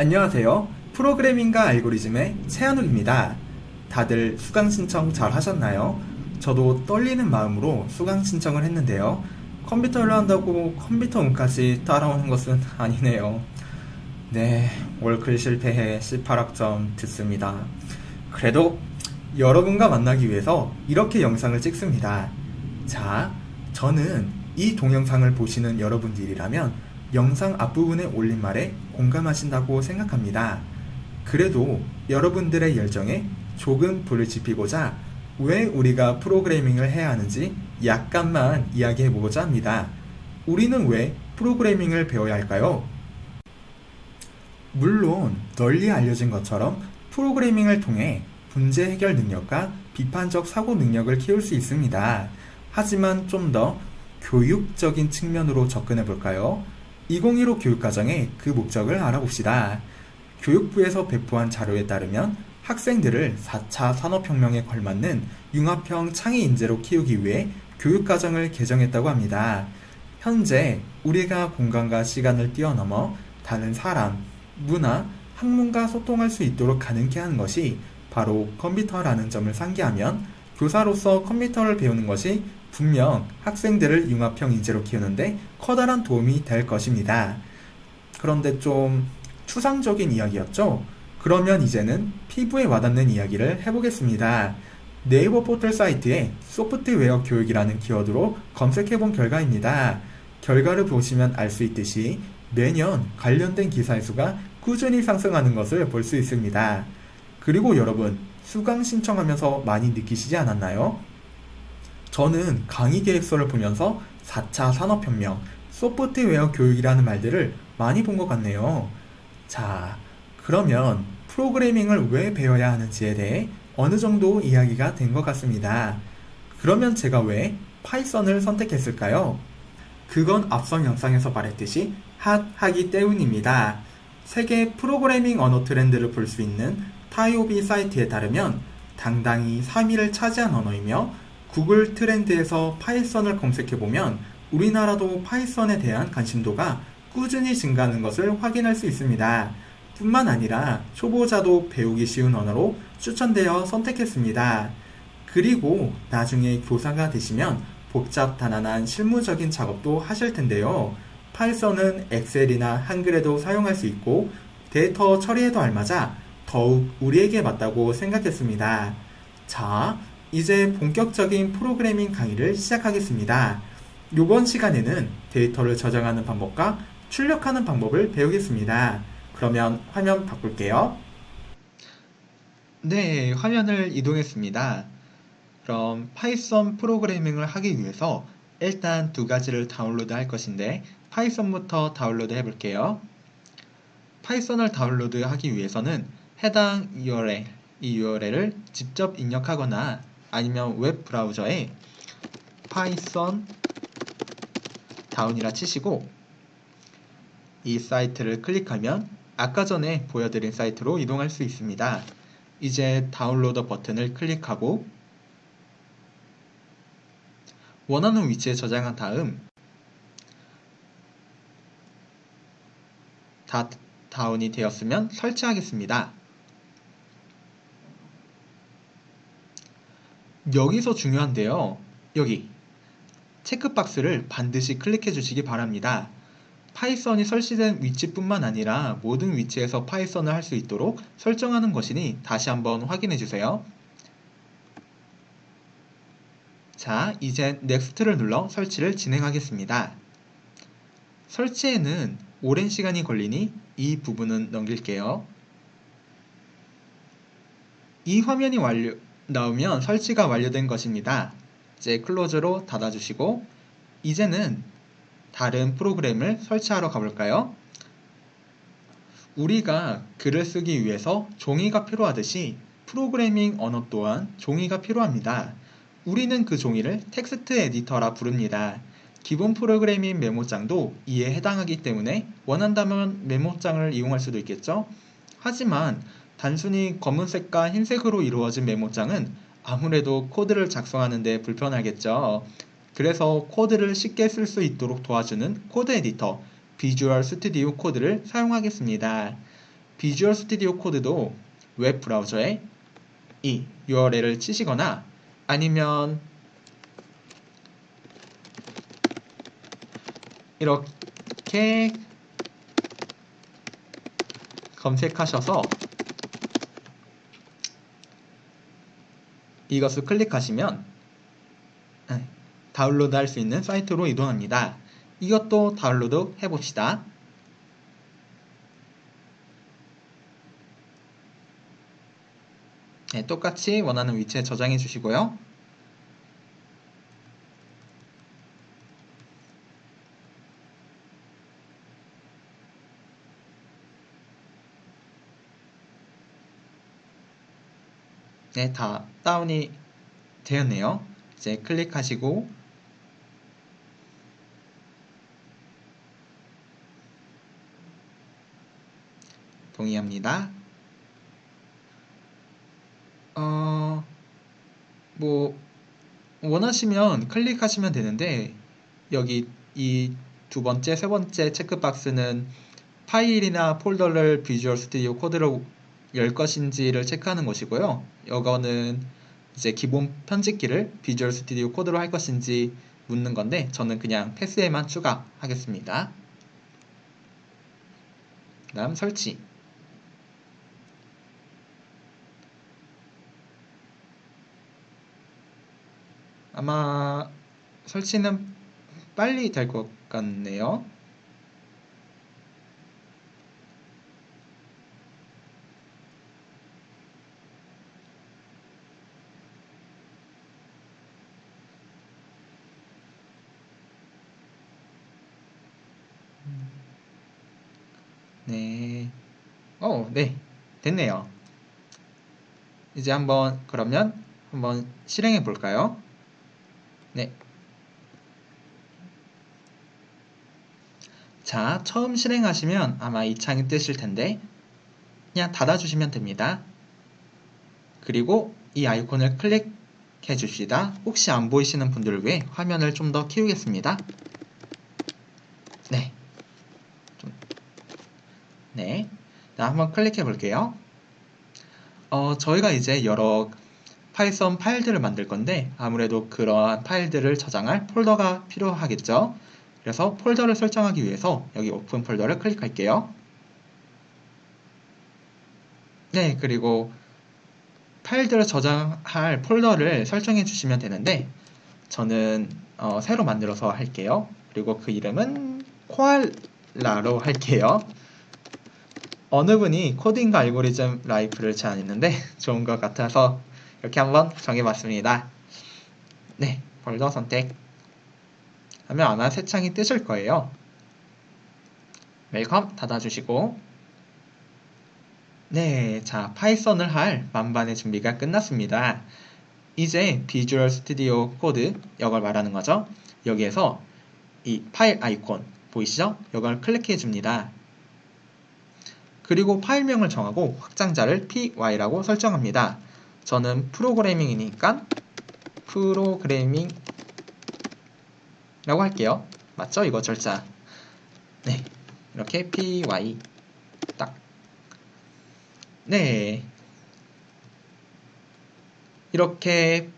안녕하세요. 프로그래밍과 알고리즘의 최한욱입니다. 다들 수강 신청 잘 하셨나요? 저도 떨리는 마음으로 수강 신청을 했는데요. 컴퓨터를 한다고 컴퓨터 운까지 따라오는 것은 아니네요. 네, 월클 실패해 18학점 듣습니다. 그래도 여러분과 만나기 위해서 이렇게 영상을 찍습니다. 자, 저는 이 동영상을 보시는 여러분들이라면 영상 앞부분에 올린 말에 공감하신다고 생각합니다. 그래도 여러분들의 열정에 조금 불을 지피고자 왜 우리가 프로그래밍을 해야 하는지 약간만 이야기해보고자 합니다. 우리는 왜 프로그래밍을 배워야 할까요? 물론 널리 알려진 것처럼 프로그래밍을 통해 문제 해결 능력과 비판적 사고 능력을 키울 수 있습니다. 하지만 좀 더 교육적인 측면으로 접근해 볼까요? 2015 교육과정의 그 목적을 알아봅시다. 교육부에서 배포한 자료에 따르면 학생들을 4차 산업혁명에 걸맞는 융합형 창의 인재로 키우기 위해 교육과정을 개정했다고 합니다. 현재 우리가 공간과 시간을 뛰어넘어 다른 사람, 문화, 학문과 소통할 수 있도록 가능케 하는 것이 바로 컴퓨터라는 점을 상기하면 교사로서 컴퓨터를 배우는 것이 분명 학생들을 융합형 인재로 키우는데 커다란 도움이 될 것입니다. 그런데 좀 추상적인 이야기였죠? 그러면 이제는 피부에 와닿는 이야기를 해보겠습니다. 네이버 포털 사이트에 소프트웨어 교육이라는 키워드로 검색해본 결과입니다. 결과를 보시면 알 수 있듯이 매년 관련된 기사의 수가 꾸준히 상승하는 것을 볼 수 있습니다. 그리고 여러분, 수강 신청하면서 많이 느끼시지 않았나요? 저는 강의 계획서를 보면서 4차 산업혁명, 소프트웨어 교육이라는 말들을 많이 본 것 같네요. 자, 그러면 프로그래밍을 왜 배워야 하는지에 대해 어느 정도 이야기가 된 것 같습니다. 그러면 제가 왜 파이썬을 선택했을까요? 그건 앞선 영상에서 말했듯이 핫하기 때문입니다. 세계 프로그래밍 언어 트렌드를 볼 수 있는 타이오비 사이트에 따르면 당당히 3위를 차지한 언어이며 구글 트렌드에서 파이썬을 검색해보면 우리나라도 파이썬에 대한 관심도가 꾸준히 증가하는 것을 확인할 수 있습니다. 뿐만 아니라 초보자도 배우기 쉬운 언어로 추천되어 선택했습니다. 그리고 나중에 교사가 되시면 복잡 단안한 실무적인 작업도 하실 텐데요. 파이썬은 엑셀이나 한글에도 사용할 수 있고 데이터 처리에도 알맞아 더욱 우리에게 맞다고 생각했습니다. 자, 이제 본격적인 프로그래밍 강의를 시작하겠습니다. 이번 시간에는 데이터를 저장하는 방법과 출력하는 방법을 배우겠습니다. 그러면 화면 바꿀게요. 네, 화면을 이동했습니다. 그럼 파이썬 프로그래밍을 하기 위해서 일단 두 가지를 다운로드 할 것인데 파이썬부터 다운로드 해볼게요. 파이썬을 다운로드 하기 위해서는 해당 URL, 이 URL을 직접 입력하거나 아니면 웹 브라우저에 파이썬 다운이라 치시고 이 사이트를 클릭하면 아까 전에 보여드린 사이트로 이동할 수 있습니다. 이제 다운로더 버튼을 클릭하고 원하는 위치에 저장한 다음 다 다운이 되었으면 설치하겠습니다. 여기서 중요한데요. 여기 체크박스를 반드시 클릭해 주시기 바랍니다. 파이썬이 설치된 위치뿐만 아니라 모든 위치에서 파이썬을 할 수 있도록 설정하는 것이니 다시 한번 확인해 주세요. 자, 이제 넥스트를 눌러 설치를 진행하겠습니다. 설치에는 오랜 시간이 걸리니 이 부분은 넘길게요. 이 화면이 나오면 설치가 완료된 것입니다. 이제 클로즈로 닫아주시고 이제는 다른 프로그램을 설치하러 가볼까요? 우리가 글을 쓰기 위해서 종이가 필요하듯이 프로그래밍 언어 또한 종이가 필요합니다. 우리는 그 종이를 텍스트 에디터라 부릅니다. 기본 프로그래밍 메모장도 이에 해당하기 때문에 원한다면 메모장을 이용할 수도 있겠죠? 하지만 단순히 검은색과 흰색으로 이루어진 메모장은 아무래도 코드를 작성하는 데 불편하겠죠. 그래서 코드를 쉽게 쓸 수 있도록 도와주는 코드 에디터, 비주얼 스튜디오 코드를 사용하겠습니다. 비주얼 스튜디오 코드도 웹 브라우저에 이 URL을 치시거나 아니면 이렇게 검색하셔서 이것을 클릭하시면 다운로드 할 수 있는 사이트로 이동합니다. 이것도 다운로드 해봅시다. 네, 똑같이 원하는 위치에 저장해 주시고요. 네, 다 다운이 되었네요. 이제 클릭하시고 동의합니다. 뭐 원하시면 클릭하시면 되는데 여기 이 두 번째, 세 번째 체크박스는 파일이나 폴더를 비주얼 스튜디오 코드로 열 것인지를 체크하는 것이고요. 이거는 이제 기본 편집키를 비주얼 스튜디오 코드로 할 것인지 묻는 건데 저는 그냥 패스에만 추가하겠습니다. 그 다음 설치. 아마 설치는 빨리 될 것 같네요. 네. 네. 됐네요. 이제 그러면 한번 실행해 볼까요? 네. 자, 처음 실행하시면 아마 이 창이 뜨실 텐데 그냥 닫아주시면 됩니다. 그리고 이 아이콘을 클릭해 줍시다. 혹시 안 보이시는 분들을 위해 화면을 좀 더 키우겠습니다. 네. 네. 자, 한번 클릭해 볼게요. 저희가 이제 여러 파이썬 파일들을 만들 건데 아무래도 그러한 파일들을 저장할 폴더가 필요하겠죠. 그래서 폴더를 설정하기 위해서 여기 오픈 폴더를 클릭할게요. 네, 그리고 파일들을 저장할 폴더를 설정해 주시면 되는데 저는 새로 만들어서 할게요. 그리고 그 이름은 코알라로 할게요. 어느 분이 코딩과 알고리즘 라이프를 제안했는데 좋은 것 같아서 이렇게 한번 정해봤습니다. 네, 폴더 선택 하면 아마 새 창이 뜨실 거예요. 웰컴 닫아주시고 네, 자 파이썬을 할 만반의 준비가 끝났습니다. 이제 비주얼 스튜디오 코드 이걸 말하는 거죠. 여기에서 이 파일 아이콘 보이시죠? 이걸 클릭해 줍니다. 그리고 파일명을 정하고 확장자를 py라고 설정합니다. 저는 프로그래밍이니까 프로그래밍 라고 할게요. 맞죠? 이거 절자. 네, 이렇게 py 딱. 네, 이렇게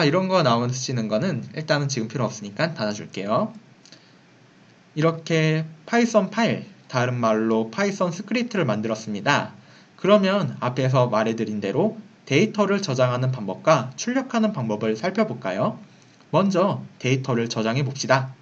이런 거 나오시는 거는 일단은 지금 필요 없으니까 닫아줄게요. 이렇게 파이썬 파일, 다른 말로 파이썬 스크립트를 만들었습니다. 그러면 앞에서 말해드린 대로 데이터를 저장하는 방법과 출력하는 방법을 살펴볼까요? 먼저 데이터를 저장해 봅시다.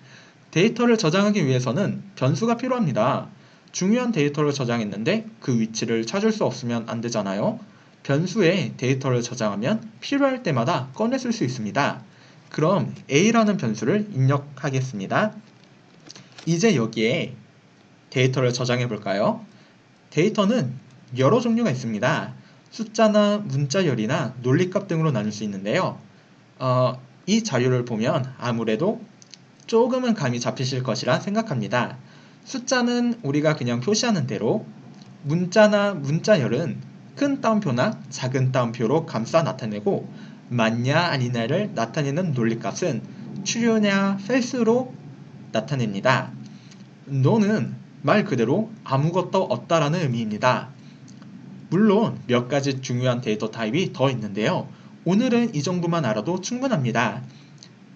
데이터를 저장하기 위해서는 변수가 필요합니다. 중요한 데이터를 저장했는데 그 위치를 찾을 수 없으면 안 되잖아요. 변수에 데이터를 저장하면 필요할 때마다 꺼내 쓸 수 있습니다. 그럼 a라는 변수를 입력하겠습니다. 이제 여기에 데이터를 저장해 볼까요? 데이터는 여러 종류가 있습니다. 숫자나 문자열이나 논리값 등으로 나눌 수 있는데요. 이 자료를 보면 아무래도 조금은 감이 잡히실 것이라 생각합니다. 숫자는 우리가 그냥 표시하는 대로, 문자나 문자열은 큰 따옴표나 작은 따옴표로 감싸 나타내고 맞냐 아니냐를 나타내는 논리값은 true냐 false로 나타냅니다. no는 말 그대로 아무것도 없다라는 의미입니다. 물론 몇 가지 중요한 데이터 타입이 더 있는데요. 오늘은 이 정도만 알아도 충분합니다.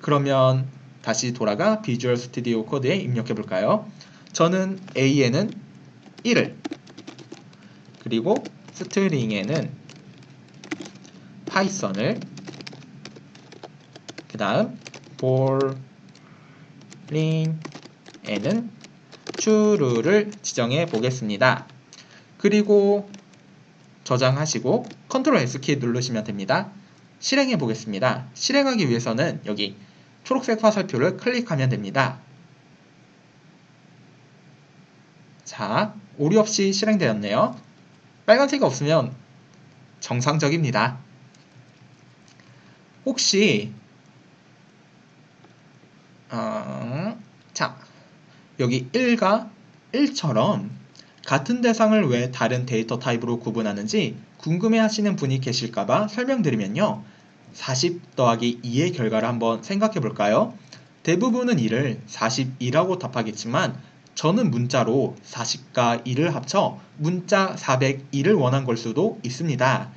그러면 다시 돌아가 비주얼 스튜디오 코드에 입력해 볼까요? 저는 A에는 1을, 그리고 스트링에는 파이썬을, 그 다음 볼링에는 true를 지정해 보겠습니다. 그리고 저장하시고 컨트롤 S키 누르시면 됩니다. 실행해 보겠습니다. 실행하기 위해서는 여기 초록색 화살표를 클릭하면 됩니다. 자, 오류 없이 실행되었네요. 빨간색이 없으면 정상적입니다. 혹시 자, 여기 1과 1처럼 같은 대상을 왜 다른 데이터 타입으로 구분하는지 궁금해 하시는 분이 계실까봐 설명드리면요. 40 더하기 2의 결과를 한번 생각해 볼까요? 대부분은 2를 42라고 답하겠지만 저는 문자로 40과 2를 합쳐 문자 402를 원한 걸 수도 있습니다.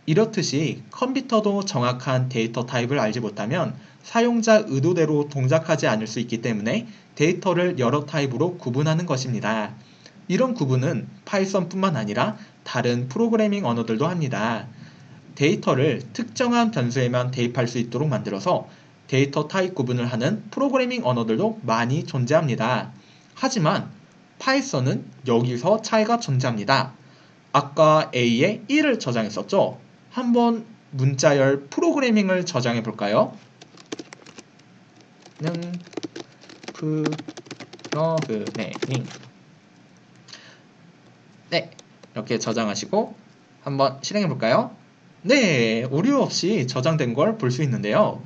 이렇듯이 컴퓨터도 정확한 데이터 타입을 알지 못하면 사용자 의도대로 동작하지 않을 수 있기 때문에 데이터를 여러 타입으로 구분하는 것입니다. 이런 구분은 파이썬뿐만 아니라 다른 프로그래밍 언어들도 합니다. 데이터를 특정한 변수에만 대입할 수 있도록 만들어서 데이터 타입 구분을 하는 프로그래밍 언어들도 많이 존재합니다. 하지만 파이썬은 여기서 차이가 존재합니다. 아까 A에 1을 저장했었죠? 한번 문자열 프로그래밍을 저장해 볼까요? 프로그래밍. 네, 이렇게 저장하시고 한번 실행해 볼까요? 네, 오류 없이 저장된 걸 볼 수 있는데요.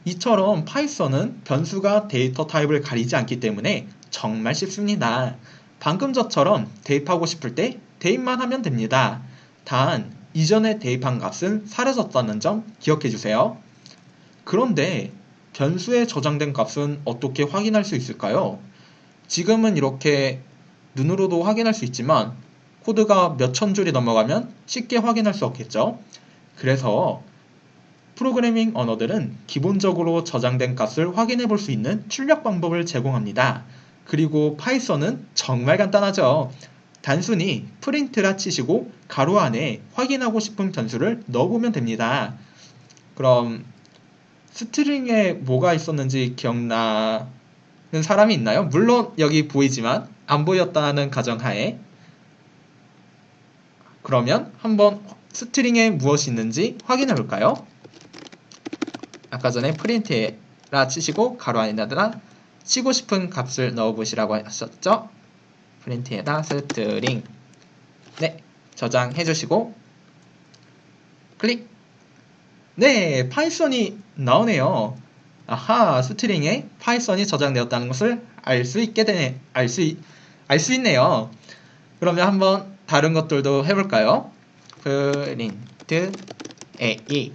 이처럼 파이썬은 변수가 데이터 타입을 가리지 않기 때문에 정말 쉽습니다. 방금 전처럼 대입하고 싶을 때 대입만 하면 됩니다. 단, 이전에 대입한 값은 사라졌다는 점 기억해 주세요. 그런데 변수에 저장된 값은 어떻게 확인할 수 있을까요? 지금은 이렇게 눈으로도 확인할 수 있지만 코드가 몇천 줄이 넘어가면 쉽게 확인할 수 없겠죠? 그래서 프로그래밍 언어들은 기본적으로 저장된 값을 확인해 볼 수 있는 출력 방법을 제공합니다. 그리고 파이썬은 정말 간단하죠. 단순히 프린트라 치시고 가로 안에 확인하고 싶은 변수를 넣어보면 됩니다. 그럼 스트링에 뭐가 있었는지 기억나는 사람이 있나요? 물론 여기 보이지만 안 보였다는 가정하에 그러면 한번 스트링에 무엇이 있는지 확인해 볼까요? 아까 전에 프린트라 치시고 가로 안에다가 치고 싶은 값을 넣어보시라고 하셨죠? 프린트에다 스트링. 네, 저장해 주시고 클릭. 네, 파이썬이 나오네요. 아하, 스트링에 파이썬이 저장되었다는 것을 알 수 있네요. 그러면 한번 다른 것들도 해볼까요? 프린트 A,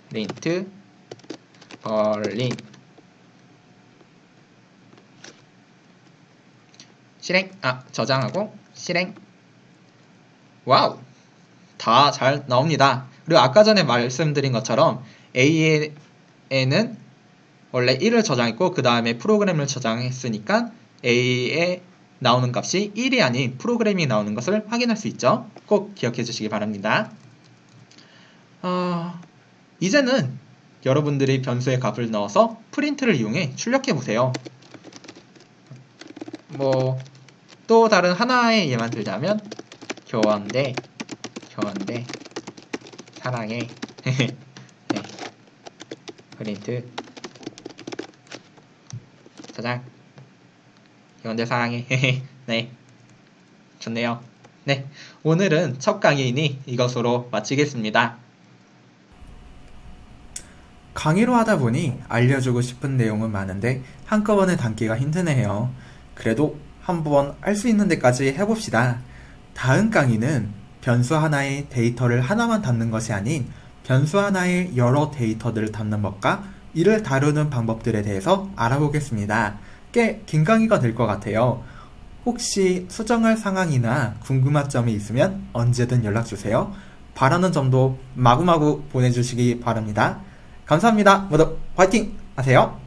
프린트 벌린. 실행, 저장하고 실행. 와우, 다 잘 나옵니다. 그리고 아까 전에 말씀드린 것처럼 A에는 원래 1을 저장했고 그 다음에 프로그램을 저장했으니까 A에 나오는 값이 1이 아닌 프로그램이 나오는 것을 확인할 수 있죠. 꼭 기억해 주시기 바랍니다. 이제는 여러분들이 변수의 값을 넣어서 프린트를 이용해 출력해 보세요. 또 다른 하나의 예만 들자면 교환대 사랑해. 네. 프린트 저장 교환대 사랑해. 네, 좋네요. 네, 오늘은 첫 강의이니 이것으로 마치겠습니다. 강의로 하다 보니 알려주고 싶은 내용은 많은데 한꺼번에 담기가 힘드네요. 그래도 한번 할 수 있는 데까지 해봅시다. 다음 강의는 변수 하나에 데이터를 하나만 담는 것이 아닌 변수 하나에 여러 데이터들을 담는 법과 이를 다루는 방법들에 대해서 알아보겠습니다. 꽤 긴 강의가 될 것 같아요. 혹시 수정할 상황이나 궁금한 점이 있으면 언제든 연락주세요. 바라는 점도 마구마구 보내주시기 바랍니다. 감사합니다. 모두 화이팅 하세요.